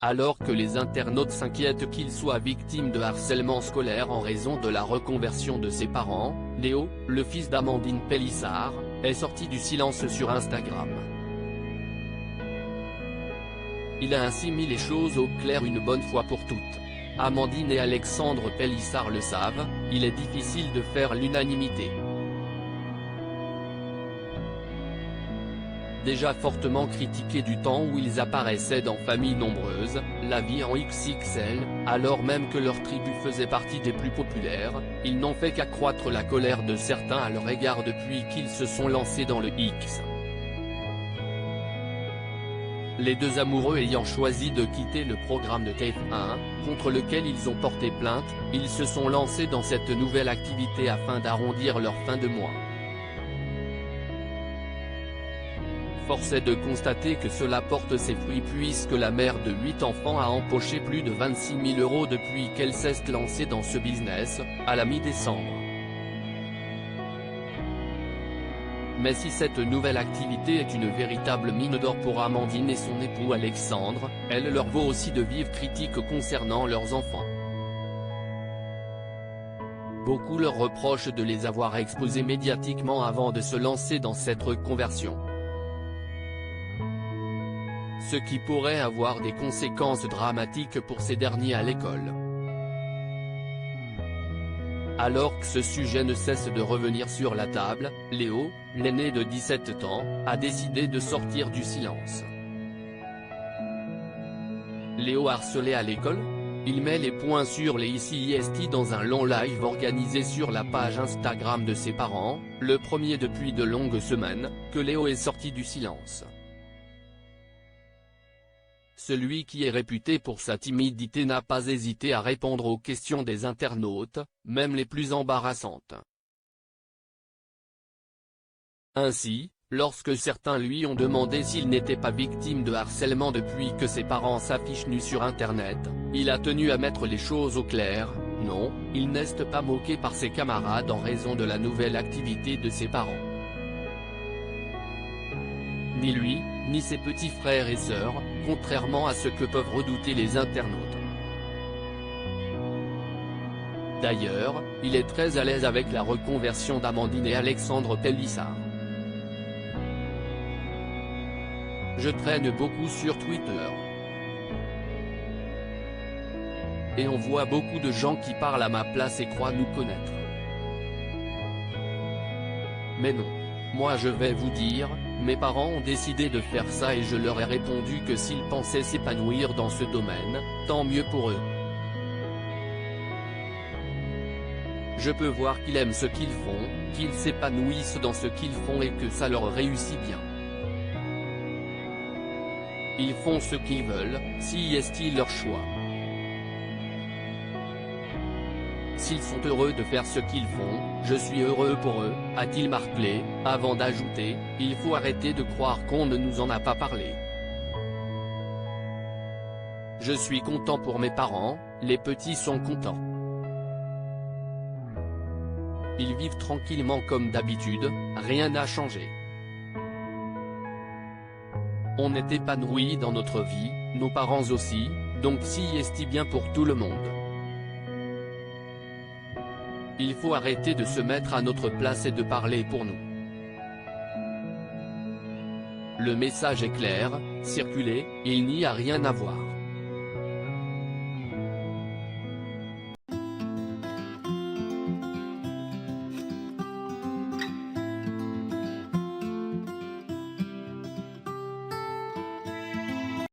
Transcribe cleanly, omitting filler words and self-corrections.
Alors que les internautes s'inquiètent qu'il soit victime de harcèlement scolaire en raison de la reconversion de ses parents, Léo, le fils d'Amandine Pélissard, est sorti du silence sur Instagram. Il a ainsi mis les choses au clair une bonne fois pour toutes. Amandine et Alexandre Pélissard le savent, il est difficile de faire l'unanimité. Déjà fortement critiqués du temps où ils apparaissaient dans Famille Nombreuse, La Vie en XXL, alors même que leur tribu faisait partie des plus populaires, ils n'ont fait qu'accroître la colère de certains à leur égard depuis qu'ils se sont lancés dans le X. Les deux amoureux ayant choisi de quitter le programme de TF1, contre lequel ils ont porté plainte, ils se sont lancés dans cette nouvelle activité afin d'arrondir leur fin de mois. Force est de constater que cela porte ses fruits puisque la mère de 8 enfants a empoché plus de 26 000 € depuis qu'elle s'est lancée dans ce business, à la mi-décembre. Mais si cette nouvelle activité est une véritable mine d'or pour Amandine et son époux Alexandre, elle leur vaut aussi de vives critiques concernant leurs enfants. Beaucoup leur reprochent de les avoir exposés médiatiquement avant de se lancer dans cette reconversion. Ce qui pourrait avoir des conséquences dramatiques pour ces derniers à l'école. Alors que ce sujet ne cesse de revenir sur la table, Léo, l'aîné de 17 ans, a décidé de sortir du silence. Léo harcelé à l'école? Il met les points sur les ICIST dans un long live organisé sur la page Instagram de ses parents, le premier depuis de longues semaines, que Léo est sorti du silence. Celui qui est réputé pour sa timidité n'a pas hésité à répondre aux questions des internautes, même les plus embarrassantes. Ainsi, lorsque certains lui ont demandé s'il n'était pas victime de harcèlement depuis que ses parents s'affichent nus sur Internet, il a tenu à mettre les choses au clair. Non, il n'est pas moqué par ses camarades en raison de la nouvelle activité de ses parents. Ni lui, ni ses petits frères et sœurs, contrairement à ce que peuvent redouter les internautes. D'ailleurs, il est très à l'aise avec la reconversion d'Amandine et Alexandre Pélissard. Je traîne beaucoup sur Twitter. Et on voit beaucoup de gens qui parlent à ma place et croient nous connaître. Mais non. Moi je vais vous dire, mes parents ont décidé de faire ça et je leur ai répondu que s'ils pensaient s'épanouir dans ce domaine, tant mieux pour eux. Je peux voir qu'ils aiment ce qu'ils font, qu'ils s'épanouissent dans ce qu'ils font et que ça leur réussit bien. Ils font ce qu'ils veulent, si est-il leur choix. S'ils sont heureux de faire ce qu'ils font, je suis heureux pour eux, a-t-il martelé, avant d'ajouter, il faut arrêter de croire qu'on ne nous en a pas parlé. Je suis content pour mes parents, les petits sont contents. Ils vivent tranquillement comme d'habitude, rien n'a changé. On est épanoui dans notre vie, nos parents aussi, donc si est bien pour tout le monde. Il faut arrêter de se mettre à notre place et de parler pour nous. Le message est clair, circulez, il n'y a rien à voir.